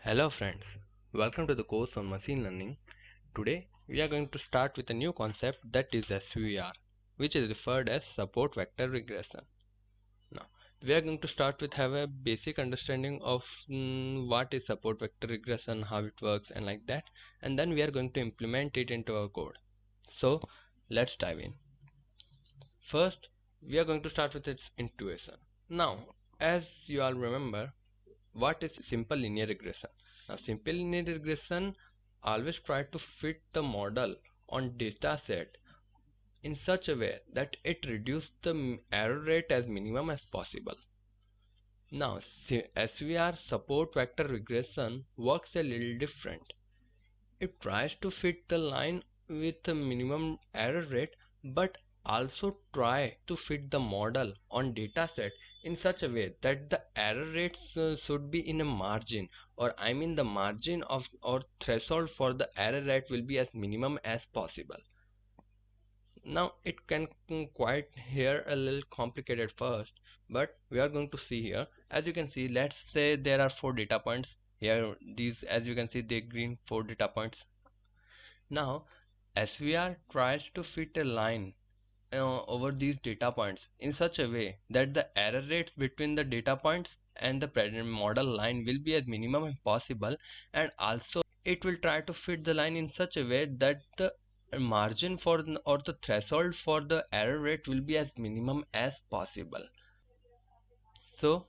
Hello friends, welcome to the course on machine learning. Today we are going to start with a new concept, that is SVR, which is referred as support vector regression. Now we are going to start with have a basic understanding of what is support vector regression, how it works and like that, and then we are going to implement it into our code. So let's dive in. First we are going to start with its intuition. Now as you all remember, what is simple linear regression? Now, simple linear regression always try to fit the model on data set in such a way that it reduces the error rate as minimum as possible. Now, SVR support vector regression works a little different. It tries to fit the line with a minimum error rate, but also try to fit the model on dataset in such a way that the error rates should be in a margin, or I mean the margin of or threshold for the error rate will be as minimum as possible. Now it can quite here a little complicated first, but we are going to see here. As you can see, let's say there are 4 data points here. These, as you can see, they green 4 data points. Now SVR tries to fit a line over these data points in such a way that the error rates between the data points and the present model line will be as minimum as possible, and also it will try to fit the line in such a way that the margin for or the threshold for the error rate will be as minimum as possible. So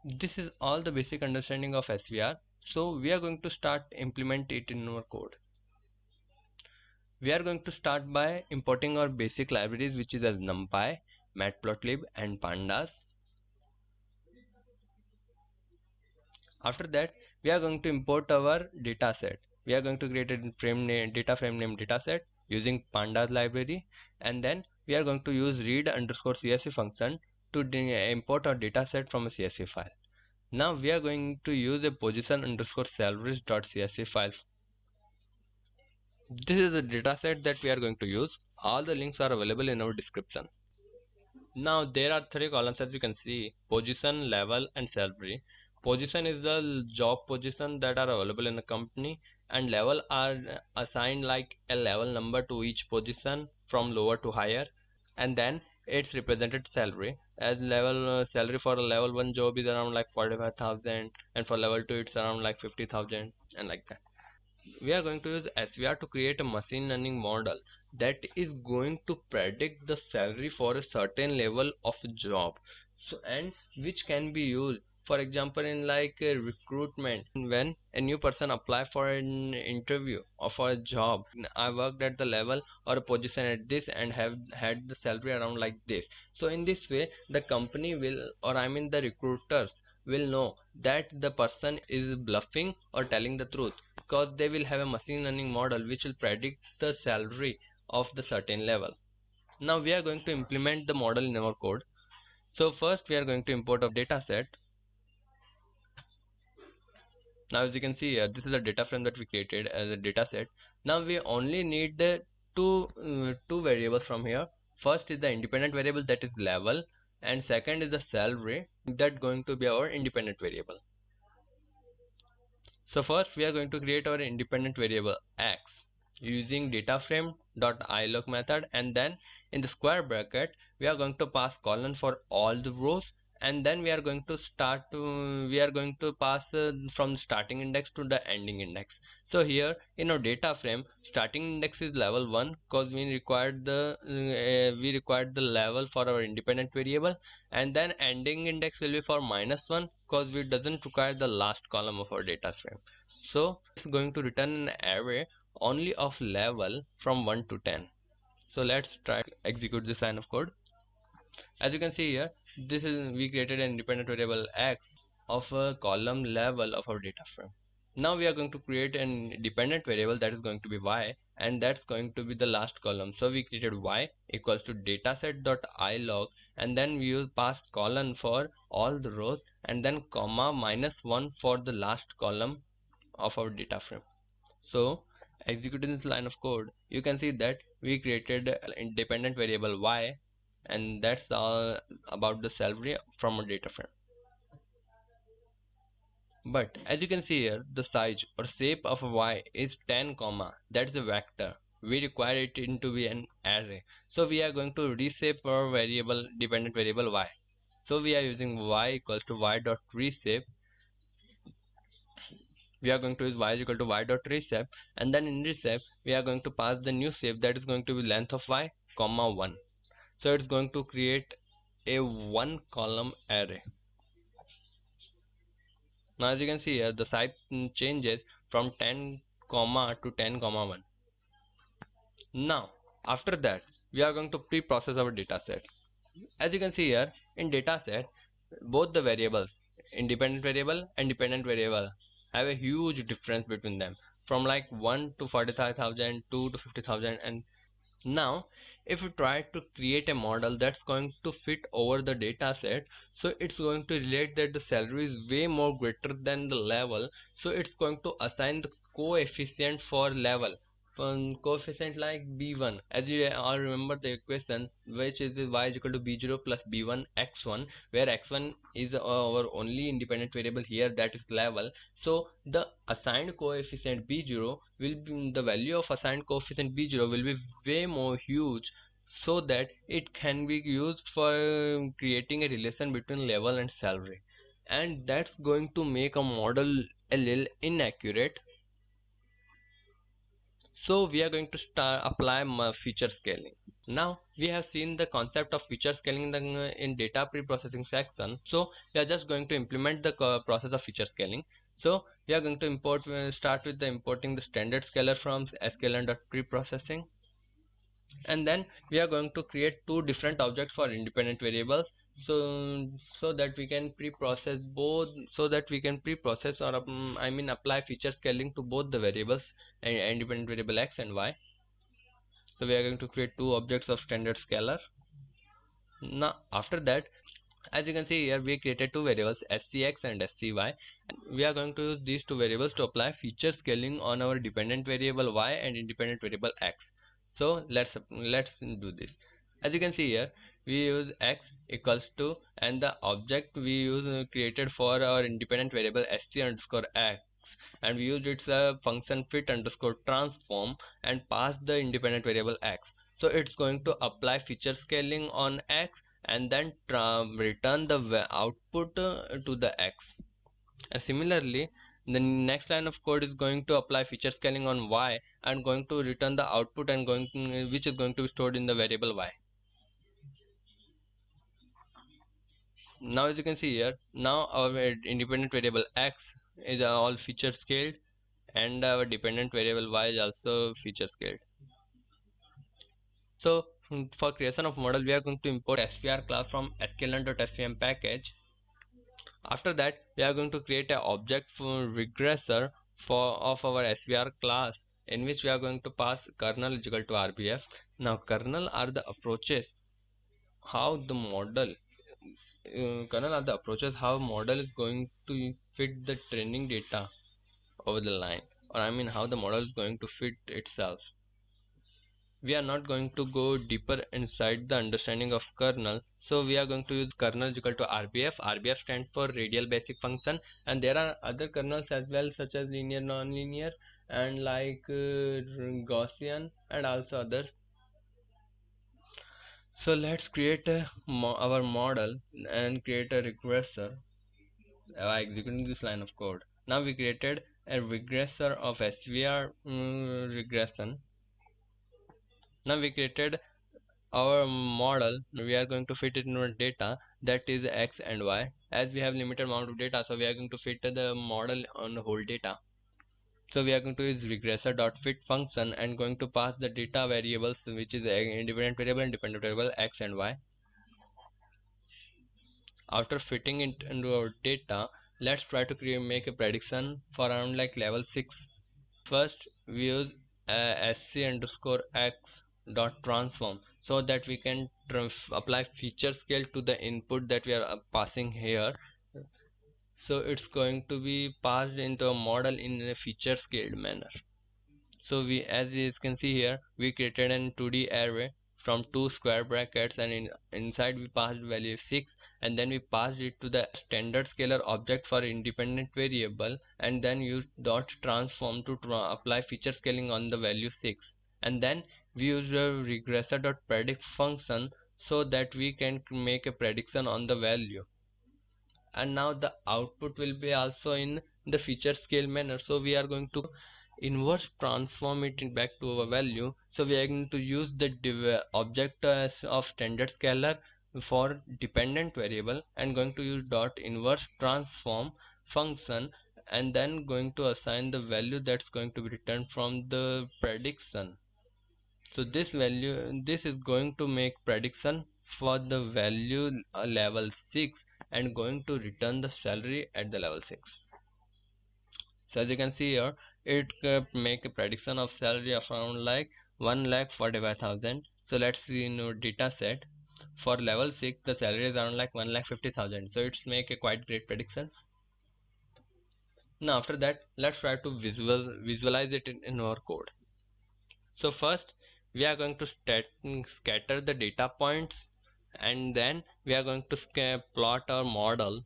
this is all the basic understanding of SVR. So we are going to start implement it in our code. We are going to start by importing our basic libraries, which is as NumPy, Matplotlib and Pandas. After that, we are going to import our dataset. We are going to create a data frame name dataset using Pandas library, and then we are going to use read_csv function to import our dataset from a CSV file. Now we are going to use a position_salaries.csv file. This is the dataset that we are going to use. All the links are available in our description. Now there are 3 columns, as you can see: position, level and salary. Position is the job position that are available in the company, and level are assigned like a level number to each position from lower to higher, and then it's represented salary as level salary for a level 1 job is around like 45,000, and for level 2 it's around like 50,000, and like that. We are going to use SVR to create a machine learning model that is going to predict the salary for a certain level of job, so and which can be used, for example, in like a recruitment. When a new person apply for an interview or for a job, I worked at the level or a position at this and have had the salary around like this. So in this way the company will, or I mean the recruiters will know that the person is bluffing or telling the truth, because they will have a machine learning model which will predict the salary of the certain level. Now we are going to implement the model in our code. So first we are going to import a data set. Now as you can see here, this is a data frame that we created as a data set. Now we only need the two variables from here. First is the independent variable, that is level, and second is the salary, that going to be our independent variable. So first we are going to create our independent variable x using dataframe.ilog method, and then in the square bracket we are going to pass colon for all the rows, and then we are going to pass from starting index to the ending index. So here in our data frame, starting index is level 1 because we required the level for our independent variable, and then ending index will be for -1 because we doesn't require the last column of our data frame. So it's going to return an array only of level from 1 to 10. So let's try to execute this line of code. As you can see here, this is we created an independent variable x of a column level of our data frame. Now we are going to create an dependent variable that is going to be y, and that's going to be the last column. So we created y equals to dataset.ilog, and then we use past colon for all the rows, and then comma -1 for the last column of our data frame. So executing this line of code, you can see that we created an independent variable y, and that's all about the salary from a data frame. But as you can see here, the size or shape of y is 10 comma, that's a vector. We require it to be an array, so we are going to reshape our variable, dependent variable y. So we are using y equals to y dot reshape. We are going to use y is equal to y dot reshape, and then in reshape we are going to pass the new shape that is going to be length of y comma 1. So it's going to create a one column array. Now as you can see here, the type changes from 10 comma to 10 comma 1. Now after that we are going to pre-process our data set. As you can see here, in data set both the variables, independent variable and dependent variable, have a huge difference between them, from like 1 to 45,000, 2 to 50,000. And now if you try to create a model that's going to fit over the data set, so it's going to relate that the salary is way more greater than the level, so it's going to assign the coefficient for level, from coefficient like b1. As you all remember the equation, which is y is equal to b0 plus b1 x1, where x1 is our only independent variable here, that is level. So the assigned coefficient b0 will be, the value of assigned coefficient b0 will be way more huge, so that it can be used for creating a relation between level and salary, and that's going to make a model a little inaccurate. So we are going to start apply feature scaling. Now we have seen the concept of feature scaling in data pre-processing section. So we are just going to implement the process of feature scaling. So we are going to start with the importing the standard scalar from sklearn.preprocessing, and then we are going to create two different objects for independent variables, so that we can pre-process both, so that we can pre-process or I mean apply feature scaling to both the variables and independent variable x and y. So we are going to create two objects of standard scalar. Now after that, as you can see here, we created two variables scx and scy. We are going to use these two variables to apply feature scaling on our dependent variable y and independent variable x. So let's do this. As you can see here, we use x equals to, and the object we use created for our independent variable sc underscore x, and we use its function fit underscore transform and pass the independent variable x. So it's going to apply feature scaling on x and then return the output to the x. And similarly, the next line of code is going to apply feature scaling on y and going to return the output, and which is going to be stored in the variable y. Now as you can see here, now our independent variable x is all feature scaled, and our dependent variable y is also feature scaled. So for creation of model, we are going to import svr class from sklearn.svm package. After that, we are going to create an object for regressor of our svr class, in which we are going to pass kernel is equal to rbf. Now kernel are the approaches how the model kernel are the approaches how model is going to fit the training data over the line, or I mean how the model is going to fit itself. We are not going to go deeper inside the understanding of kernel, so we are going to use kernel is equal to rbf. Rbf stands for radial basic function, and there are other kernels as well, such as linear, nonlinear, and like Gaussian, and also others. So let's create our model and create a regressor by executing this line of code. Now we created a regressor of SVR regression. Now we created our model. We are going to fit it in our data, that is x and y. As we have limited amount of data, so we are going to fit the model on the whole data. So we are going to use regressor.fit function and going to pass the data variables, which is independent variable and dependent variable x and y. After fitting it into our data, let's try to make a prediction for around like level 6. First we use sc underscore x dot transform, so that we can apply feature scale to the input that we are passing here. So it's going to be passed into a model in a feature scaled manner. So we, as you can see here, we created an 2D array from two square brackets, and inside we passed value 6, and then we passed it to the standard scalar object for independent variable, and then use dot transform to apply feature scaling on the value 6, and then we use a regressor.predict function so that we can make a prediction on the value. And now the output will be also in the feature scale manner, so we are going to inverse transform it back to our value. So we are going to use the object as of standard scalar for dependent variable, and going to use dot inverse transform function, and then going to assign the value that's going to be returned from the prediction. So this is going to make prediction for the value level 6, and going to return the salary at the level 6. So as you can see here, it make a prediction of salary of around like 1,45,000. So let's see in our data set. For level 6 the salary is around like 1,50,000, so it's make a quite great prediction. Now after that, let's try to visualize it in our code. So first we are going to scatter the data points, and then we are going to plot our model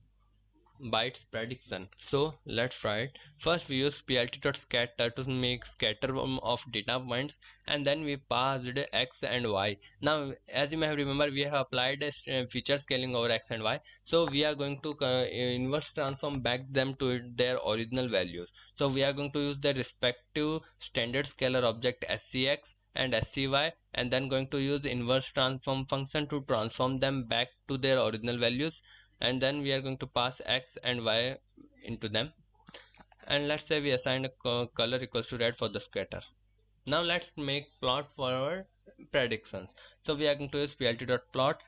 by its prediction. So let's try it. First we use plt.scatter to make scatter of data points, and then we passed x and y. Now as you may have remember, we have applied a feature scaling over x and y, so we are going to inverse transform back them to their original values. So we are going to use the respective standard scalar object scx and scy, and then going to use inverse transform function to transform them back to their original values, and then we are going to pass x and y into them. And let's say we assign a color equals to red for the scatter. Now let's make plot for our predictions. So we are going to use plt.plot.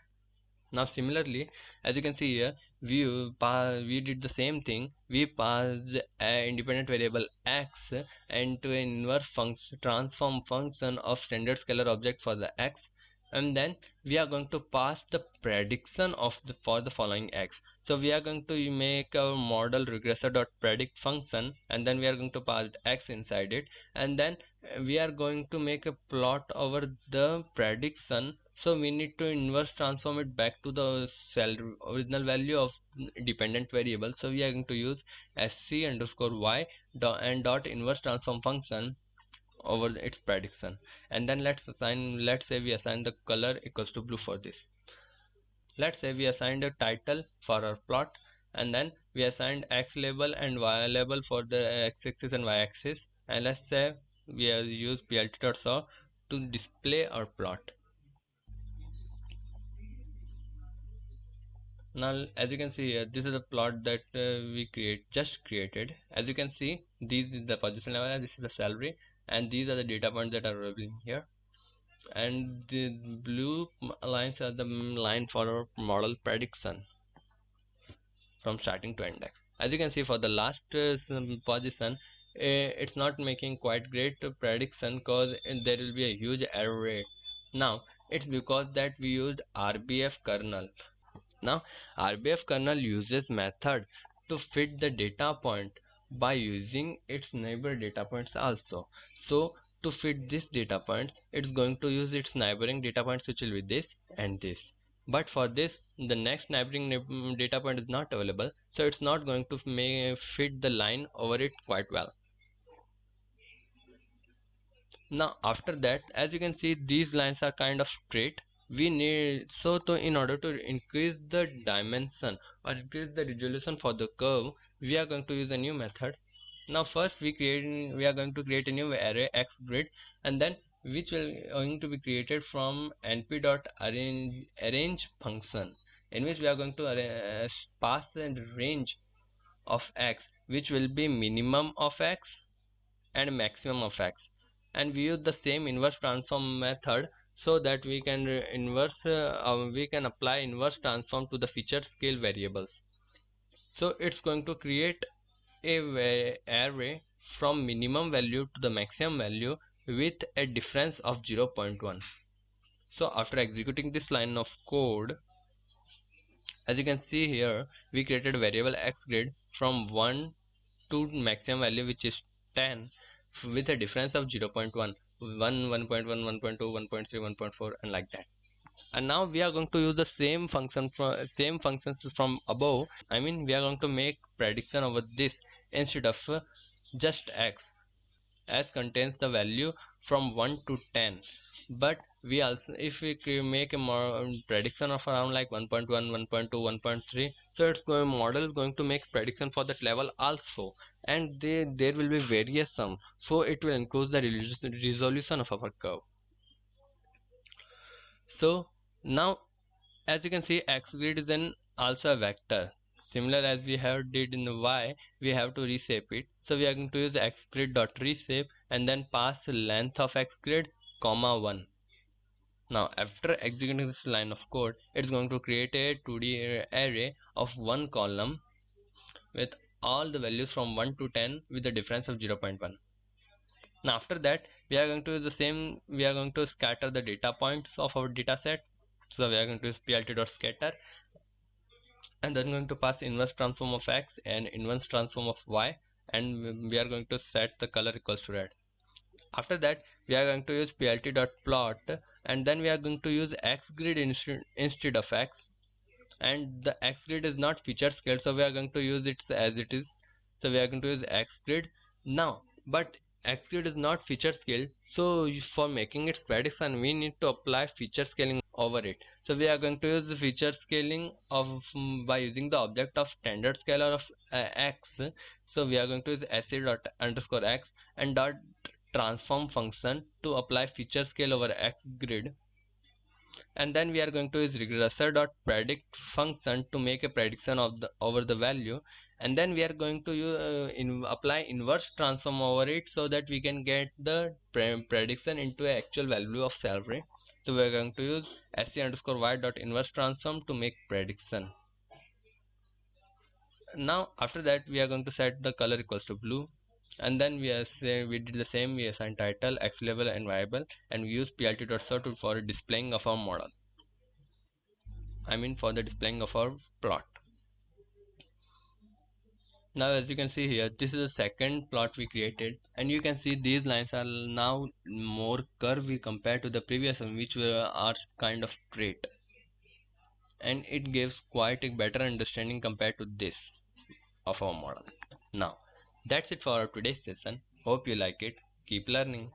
Now similarly, as you can see here, we did the same thing. We passed an independent variable x into an inverse function transform function of standard scalar object for the x, and then we are going to pass the prediction of for the following x. So we are going to make our model regressor.predict function, and then we are going to pass x inside it, and then we are going to make a plot over the prediction. So we need to inverse transform it back to the original value of dependent variable. So we are going to use sc underscore y and dot inverse transform function over its prediction, and then let's say we assign the color equals to blue for this. Let's say we assigned a title for our plot, and then we assigned x label and y label for the x-axis and y-axis, and let's say we use plt.saw to display our plot. Now as you can see here, this is a plot that we just created. As you can see, this is the position level, this is the salary, and these are the data points that are available here, and the blue lines are the line for our model prediction from starting to index. As you can see, for the last position, it's not making quite great prediction because there will be a huge error rate. Now it's because that we used RBF kernel. Now RBF kernel uses method to fit the data point by using its neighbor data points also. So to fit this data point, it's going to use its neighboring data points, which will be this and this. But for this, the next neighboring data point is not available, so it's not going to fit the line over it quite well. Now after that, as you can see, these lines are kind of straight. We need in order to increase the dimension or increase the resolution for the curve, we are going to use a new method. Now first we are going to create a new array xgrid, and then which will going to be created from np.arrange function, in which we are going to pass a range of x, which will be minimum of x and maximum of x, and we use the same inverse transform method so that we can we can apply inverse transform to the feature scale variables. So it's going to create a array from minimum value to the maximum value with a difference of 0.1. So after executing this line of code, as you can see here, we created a variable xgrid from 1 to maximum value, which is 10, with a difference of 0.1. 1, 1.1, 1.2, 1.3, 1.4, and like that. And now we are going to use the same functions from above. I mean, we are going to make prediction over this instead of just x, as contains the value from 1 to 10. But we also, if we make a more prediction of around like 1.1, 1.2, 1.3, so its going model is going to make prediction for that level also, and there will be various sum, so it will increase the resolution of our curve. So now, as you can see, x grid is an also a vector. Similar as we have did in the y, we have to reshape it. So we are going to use x grid dot reshape and then pass length of x grid comma 1. Now after executing this line of code, it's going to create a 2D array of one column with all the values from 1 to 10 with the difference of 0.1. Now after that, we are going to use the same, we are going to scatter the data points of our data set. So we are going to use plt.scatter and then going to pass inverse transform of x and inverse transform of y, and we are going to set the color equals to red. After that, we are going to use plt.plot, and then we are going to use x grid instead of x, and the x grid is not feature scale, so we are going to use it as it is. So we are going to use x grid now, but x grid is not feature scale, so for making its prediction we need to apply feature scaling over it. So we are going to use the feature scaling of by using the object of standard scalar of x. So we are going to use sc dot underscore x and dot transform function to apply feature scale over x grid, and then we are going to use regressor dot predict function to make a prediction of the over the value, and then we are going to apply inverse transform over it so that we can get the prediction into a actual value of salary. So we are going to use sc underscore y dot inverse transform to make prediction. Now after that, we are going to set the color equals to blue, and then we did the same. We assign title, x label, and variable, and we use plt.sort for displaying of our model, I mean for the displaying of our plot. Now as you can see here, this is the second plot we created, and you can see these lines are now more curvy compared to the previous one, which are kind of straight, and it gives quite a better understanding compared to this of our model. Now that's it for our today's session. Hope you like it. Keep learning.